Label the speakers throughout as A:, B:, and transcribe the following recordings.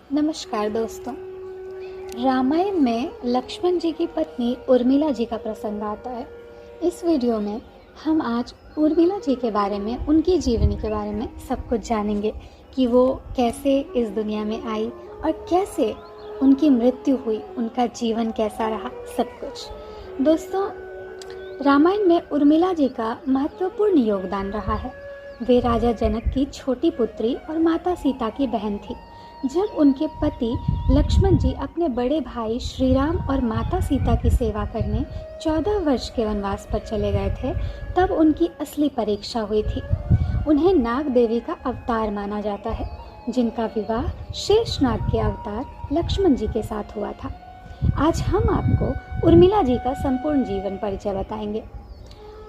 A: नमस्कार दोस्तों। रामायण में लक्ष्मण जी की पत्नी उर्मिला जी का प्रसंग आता है। इस वीडियो में हम आज उर्मिला जी के बारे में, उनकी जीवनी के बारे में सब कुछ जानेंगे कि वो कैसे इस दुनिया में आई और कैसे उनकी मृत्यु हुई, उनका जीवन कैसा रहा, सब कुछ। दोस्तों, रामायण में उर्मिला जी का महत्वपूर्ण योगदान रहा है। वे राजा जनक की छोटी पुत्री और माता सीता की बहन थी। जब उनके पति लक्ष्मण जी अपने बड़े भाई श्री राम और माता सीता की सेवा करने 14 वर्ष के वनवास पर चले गए थे, तब उनकी असली परीक्षा हुई थी। उन्हें नाग देवी का अवतार माना जाता है, जिनका विवाह शेषनाग के अवतार लक्ष्मण जी के साथ हुआ था। आज हम आपको उर्मिला जी का संपूर्ण जीवन परिचय बताएंगे।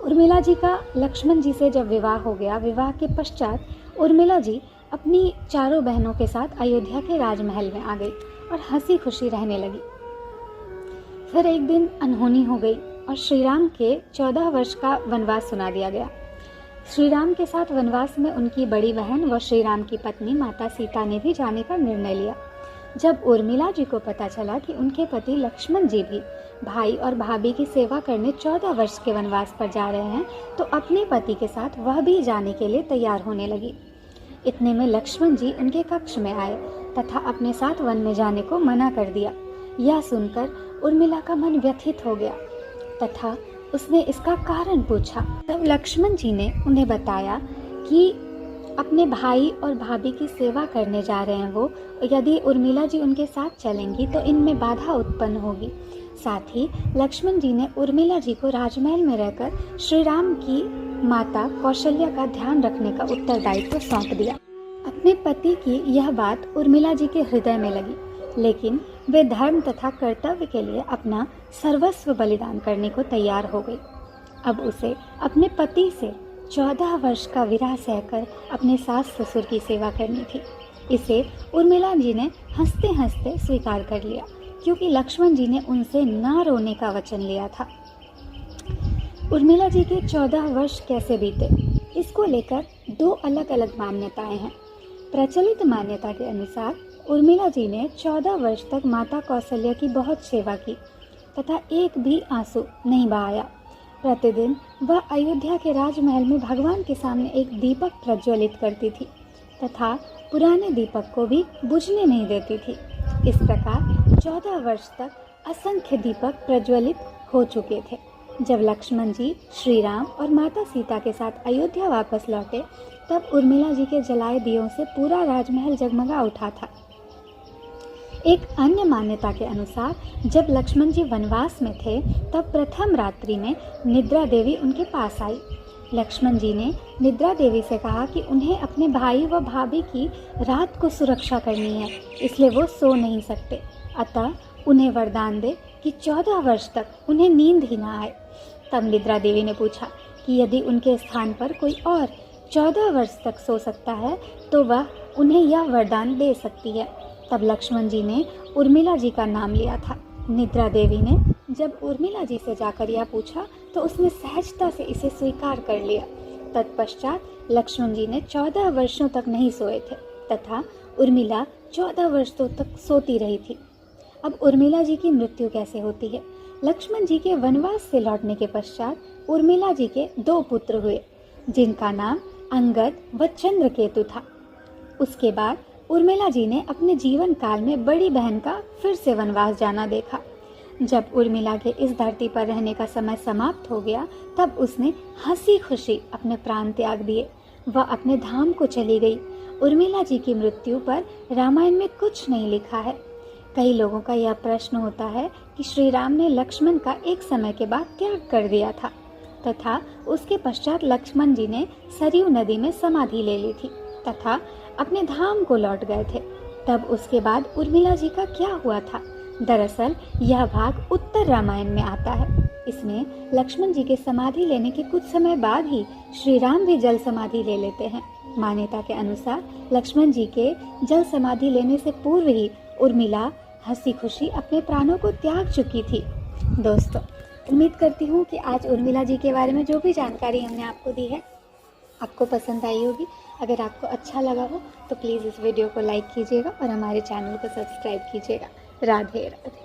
A: उर्मिला जी का लक्ष्मण जी से जब विवाह हो गया, विवाह के पश्चात उर्मिला जी अपनी चारों बहनों के साथ अयोध्या के राजमहल में आ गई और हंसी खुशी रहने लगी। फिर एक दिन अनहोनी हो गई और श्री राम के 14 वर्ष का वनवास सुना दिया गया। श्री राम के साथ वनवास में उनकी बड़ी बहन व श्री राम की पत्नी माता सीता ने भी जाने का निर्णय लिया। जब उर्मिला जी को पता चला कि उनके पति लक्ष्मण जी भी भाई और भाभी की सेवा करने 14 वर्ष के वनवास पर जा रहे हैं, तो अपने पति के साथ वह भी जाने के लिए तैयार होने लगी। इतने में लक्ष्मण जी उनके कक्ष में आए तथा अपने साथ वन में जाने को मना कर दिया। यह सुनकर उर्मिला का मन व्यथित हो गया तथा उसने इसका कारण पूछा। तब लक्ष्मण जी ने उन्हें बताया कि अपने भाई और भाभी की सेवा करने जा रहे हैं वो, यदि उर्मिला जी उनके साथ चलेंगी तो इनमें बाधा उत्पन्न होगी। साथ ही लक्ष्मण जी ने उर्मिला जी को राजमहल में रहकर श्री राम की माता कौशल्या का ध्यान रखने का उत्तरदायित्व सौंप दिया। अपने पति की यह बात उर्मिला जी के हृदय में लगी, लेकिन वे धर्म तथा कर्तव्य के लिए अपना सर्वस्व बलिदान करने को तैयार हो गई। अब उसे अपने पति से 14 वर्ष का विरह सहकर अपने सास ससुर की सेवा करनी थी। इसे उर्मिला जी ने हंसते हंसते स्वीकार कर लिया, क्योंकि लक्ष्मण जी ने उनसे न रोने का वचन लिया था। उर्मिला जी के 14 वर्ष कैसे बीते, इसको लेकर दो अलग अलग मान्यताएं हैं। प्रचलित मान्यता के अनुसार उर्मिला जी ने 14 वर्ष तक माता कौशल्या की बहुत सेवा की तथा एक भी आंसू नहीं बहाया। प्रतिदिन वह अयोध्या के राजमहल में भगवान के सामने एक दीपक प्रज्वलित करती थी तथा पुराने दीपक को भी बुझने नहीं देती थी। इस प्रकार 14 वर्ष तक असंख्य दीपक प्रज्वलित हो चुके थे। जब लक्ष्मण जी श्री राम और माता सीता के साथ अयोध्या वापस लौटे, तब उर्मिला जी के जलाए दियों से पूरा राजमहल जगमगा उठा था। एक अन्य मान्यता के अनुसार जब लक्ष्मण जी वनवास में थे, तब प्रथम रात्रि में निद्रा देवी उनके पास आई। लक्ष्मण जी ने निद्रा देवी से कहा कि उन्हें अपने भाई व भाभी की रात को सुरक्षा करनी है, इसलिए वो सो नहीं सकते। अतः उन्हें वरदान दे कि 14 वर्ष तक उन्हें नींद ही ना आए। तब निद्रा देवी ने पूछा कि यदि उनके स्थान पर कोई और 14 वर्ष तक सो सकता है तो वह उन्हें यह वरदान दे सकती है। तब लक्ष्मण जी ने उर्मिला जी का नाम लिया था। निद्रा देवी ने जब उर्मिला जी से जाकर यह पूछा तो उसने सहजता से इसे स्वीकार कर लिया। तत्पश्चात लक्ष्मण जी ने 14 वर्षों तक नहीं सोए थे तथा उर्मिला 14 वर्षों तक सोती रही थी। अब उर्मिला जी की मृत्यु कैसे होती है? लक्ष्मण जी के वनवास से लौटने के पश्चात उर्मिला जी के 2 पुत्र हुए, जिनका नाम अंगद व चंद्रकेतु था। उसके बाद उर्मिला जी ने अपने जीवन काल में बड़ी बहन का फिर से वनवास जाना देखा। जब उर्मिला के इस धरती पर रहने का समय समाप्त हो गया, तब उसने हंसी खुशी अपने प्राण त्याग दिए। वह अपने धाम को चली गई। उर्मिला जी की मृत्यु पर रामायण में कुछ नहीं लिखा है। कई लोगों का यह प्रश्न होता है कि श्री राम ने लक्ष्मण का एक समय के बाद त्याग कर दिया था तथा उसके पश्चात लक्ष्मण जी ने सरयू नदी में समाधि ले ली थी तथा अपने धाम को लौट गए थे। तब उसके बाद उर्मिला जी का क्या हुआ था? दरअसल यह भाग उत्तर रामायण में आता है। इसमें लक्ष्मण जी के समाधि लेने के कुछ समय बाद ही श्री राम भी जल समाधि ले लेते हैं। मान्यता के अनुसार लक्ष्मण जी के जल समाधि लेने से पूर्व ही उर्मिला हंसी खुशी अपने प्राणों को त्याग चुकी थी। दोस्तों, उम्मीद करती हूँ कि आज उर्मिला जी के बारे में जो भी जानकारी हमने आपको दी है आपको पसंद आई होगी। अगर आपको अच्छा लगा हो तो प्लीज़ इस वीडियो को लाइक कीजिएगा और हमारे चैनल को सब्सक्राइब कीजिएगा। राधे राधे।